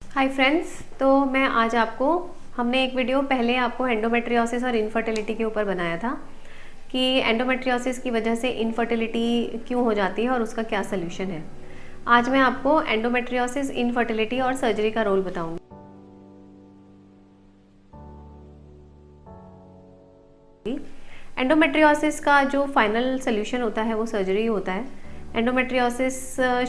Hi friends. तो मैं आज हमने एक वीडियो पहले आपको एंडोमेट्रियोसिस और इनफर्टिलिटी के ऊपर बनाया था कि एंडोमेट्रियोसिस की वजह से इनफर्टिलिटी क्यों हो जाती है और उसका क्या सोल्यूशन है। आज मैं आपको एंडोमेट्रियोसिस, इनफर्टिलिटी और सर्जरी का रोल बताऊंगी। एंडोमेट्रियोसिस का जो फाइनल सोल्यूशन होता है वो सर्जरी होता है। एंडोमेट्रियोसिस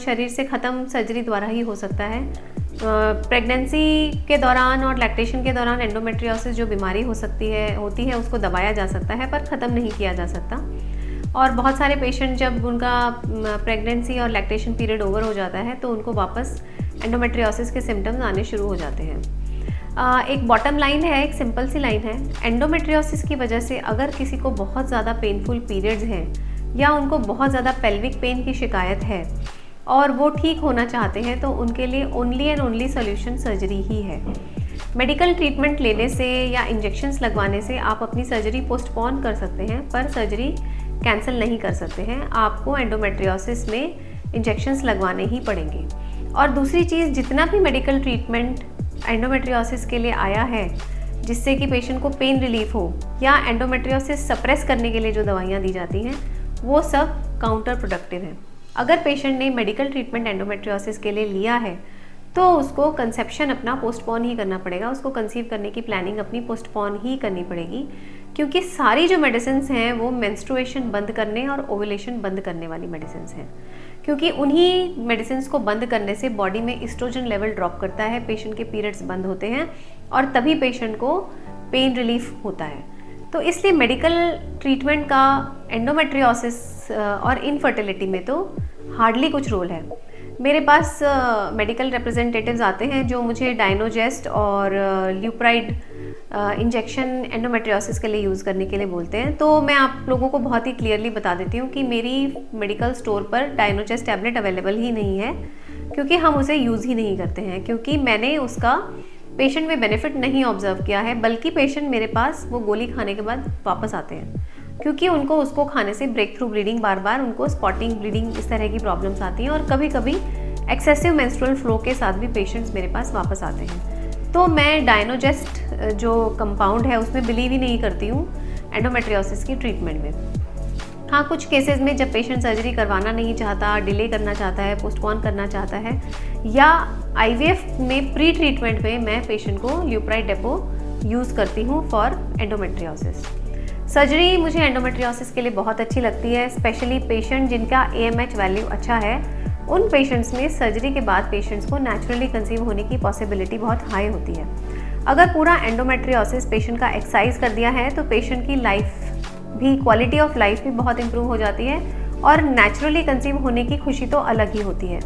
शरीर से ख़त्म सर्जरी द्वारा ही हो सकता है। प्रेगनेंसी के दौरान और लैक्टेशन के दौरान एंडोमेट्रियोसिस जो बीमारी होती है उसको दबाया जा सकता है पर ख़त्म नहीं किया जा सकता। और बहुत सारे पेशेंट जब उनका प्रेगनेंसी और लैक्टेशन पीरियड ओवर हो जाता है तो उनको वापस एंडोमेट्रियोसिस के सिम्टम्स आने शुरू हो जाते हैं। एक बॉटम लाइन है, एक सिंपल सी लाइन है। एंडोमेट्रियोसिस की वजह से अगर किसी को बहुत ज़्यादा पेनफुल पीरियड्स हैं या उनको बहुत ज़्यादा पेल्विक पेन की शिकायत है और वो ठीक होना चाहते हैं तो उनके लिए only and only solution surgery ही है। मेडिकल ट्रीटमेंट लेने से या इंजेक्शंस लगवाने से आप अपनी सर्जरी पोस्टपोन कर सकते हैं पर सर्जरी कैंसिल नहीं कर सकते हैं। आपको एंडोमेट्रियोसिस में इंजेक्शंस लगवाने ही पड़ेंगे। और दूसरी चीज़, जितना भी मेडिकल ट्रीटमेंट एंडोमेट्रियोसिस के लिए आया है जिससे कि पेशेंट को पेन रिलीफ हो या एंडोमेट्रियोसिस सप्रेस करने के लिए जो दवाइयाँ दी जाती हैं वो सब काउंटर प्रोडक्टिव हैं। अगर पेशेंट ने मेडिकल ट्रीटमेंट एंडोमेट्रियोसिस के लिए लिया है तो उसको कंसेप्शन अपना पोस्टपोन ही करना पड़ेगा, उसको कंसीव करने की प्लानिंग अपनी पोस्टपोन ही करनी पड़ेगी, क्योंकि सारी जो मेडिसिन्स हैं वो मेंस्ट्रुएशन बंद करने और ओवुलेशन बंद करने वाली मेडिसिन्स हैं। क्योंकि उन्हीं मेडिसिन्स को बंद करने से बॉडी में एस्ट्रोजन लेवल ड्रॉप करता है, पेशेंट के पीरियड्स बंद होते हैं और तभी पेशेंट को पेन रिलीफ होता है। तो इसलिए मेडिकल ट्रीटमेंट का एंडोमेट्रियोसिस और इनफर्टिलिटी में तो हार्डली कुछ रोल है। मेरे पास मेडिकल रिप्रेजेंटेटिव्स आते हैं जो मुझे डायनोजेस्ट और ल्यूप्राइड इंजेक्शन एंडोमेट्रियोसिस के लिए यूज़ करने के लिए बोलते हैं। तो मैं आप लोगों को बहुत ही क्लियरली बता देती हूँ कि मेरी मेडिकल स्टोर पर डायनोजेस्ट टैबलेट अवेलेबल ही नहीं है, क्योंकि हम उसे यूज़ ही नहीं करते हैं, क्योंकि मैंने उसका पेशेंट में बेनिफिट नहीं ऑब्जर्व किया है। बल्कि पेशेंट मेरे पास वो गोली खाने के बाद वापस आते हैं क्योंकि उनको उसको खाने से ब्रेक थ्रू ब्लीडिंग, बार बार उनको स्पॉटिंग ब्लीडिंग, इस तरह की प्रॉब्लम्स आती हैं और कभी कभी एक्सेसिव मेंस्ट्रुअल फ्लो के साथ भी पेशेंट्स मेरे पास वापस आते हैं। तो मैं डायनोजेस्ट जो कंपाउंड है उसमें बिलीव ही नहीं करती हूँ एंडोमेट्रियोसिस की ट्रीटमेंट में। हाँ, कुछ केसेस में जब पेशेंट सर्जरी करवाना नहीं चाहता, डिले करना चाहता है, पोस्टपोन करना चाहता है, या आईवीएफ में प्री ट्रीटमेंट में मैं पेशेंट को ल्यूप्राइड डेपो यूज़ करती हूँ फॉर एंडोमेट्रियोसिस। सर्जरी मुझे एंडोमेट्रियोसिस के लिए बहुत अच्छी लगती है, स्पेशली पेशेंट जिनका AMH वैल्यू अच्छा है। उन पेशेंट्स में सर्जरी के बाद पेशेंट्स को नेचुरली कंसीव होने की पॉसिबिलिटी बहुत हाई होती है। अगर पूरा एंडोमेट्रियोसिस पेशेंट का एक्सरसाइज कर दिया है तो पेशेंट की लाइफ भी, क्वालिटी ऑफ लाइफ भी बहुत इंप्रूव हो जाती है और नेचुरली कंसीव होने की खुशी तो अलग ही होती है।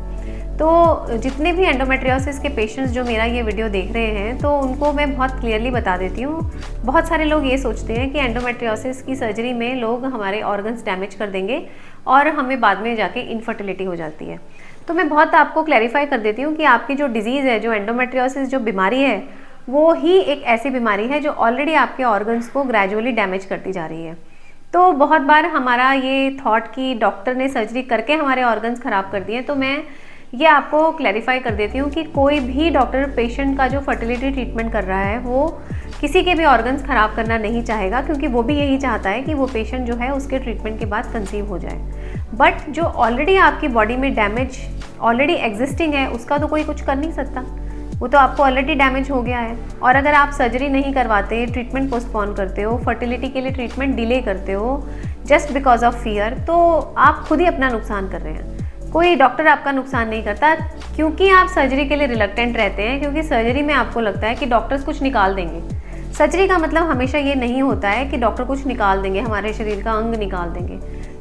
तो जितने भी एंडोमेट्रियोसिस के पेशेंट्स जो मेरा ये वीडियो देख रहे हैं तो उनको मैं बहुत क्लियरली बता देती हूँ। बहुत सारे लोग ये सोचते हैं कि एंडोमेट्रियोसिस की सर्जरी में लोग हमारे ऑर्गन्स डैमेज कर देंगे और हमें बाद में जाके इनफर्टिलिटी हो जाती है। तो मैं बहुत आपको क्लैरिफाई कर देती हूँ कि आपकी जो डिजीज़ है, जो एंडोमेट्रियोसिस जो बीमारी है, वो ही एक ऐसी बीमारी है जो ऑलरेडी आपके ऑर्गन्स को ग्रेजुअली डैमेज करती जा रही है। तो बहुत बार हमारा ये थॉट कि डॉक्टर ने सर्जरी करके हमारे ऑर्गन्स ख़राब कर दिए, तो मैं ये आपको क्लैरिफाई कर देती हूँ कि कोई भी डॉक्टर पेशेंट का जो फर्टिलिटी ट्रीटमेंट कर रहा है वो किसी के भी ऑर्गन्स ख़राब करना नहीं चाहेगा, क्योंकि वो भी यही चाहता है कि वो पेशेंट जो है उसके ट्रीटमेंट के बाद कंसीव हो जाए। बट जो ऑलरेडी आपकी बॉडी में डैमेज ऑलरेडी एग्जिस्टिंग है उसका तो कोई कुछ कर नहीं सकता, वो तो आपको ऑलरेडी डैमेज हो गया है। और अगर आप सर्जरी नहीं करवाते, ट्रीटमेंट पोस्टपोन करते हो, फर्टिलिटी के लिए ट्रीटमेंट डिले करते हो जस्ट बिकॉज ऑफ फियर, तो आप खुद ही अपना नुकसान कर रहे हैं। कोई डॉक्टर आपका नुकसान नहीं करता, क्योंकि आप सर्जरी के लिए रिलक्टेंट रहते हैं, क्योंकि सर्जरी में आपको लगता है कि डॉक्टर्स कुछ निकाल देंगे। सर्जरी का मतलब हमेशा ये नहीं होता है कि डॉक्टर कुछ निकाल देंगे, हमारे शरीर का अंग निकाल देंगे।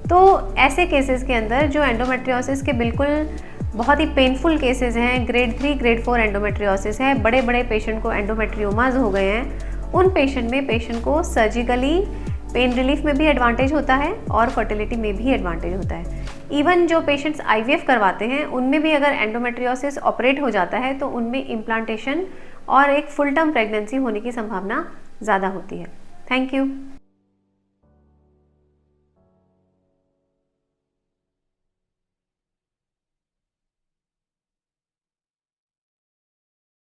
तो ऐसे केसेस के अंदर जो एंडोमेट्रियोसिस के बिल्कुल बहुत ही पेनफुल केसेस हैं, ग्रेड 3 ग्रेड 4 एंडोमेट्रियोसिस है, बड़े बड़े पेशेंट को एंडोमेट्रियोमाज हो गए हैं, उन पेशेंट में पेशेंट को सर्जिकली पेन रिलीफ में भी एडवांटेज होता है और फर्टिलिटी में भी एडवांटेज होता है। इवन जो पेशेंट्स IVF करवाते हैं उनमें भी अगर एंडोमेट्रियोसिस ऑपरेट हो जाता है तो उनमें इम्प्लांटेशन और एक फुल टर्म प्रेगनेंसी होने की संभावना ज़्यादा होती है। Thank you.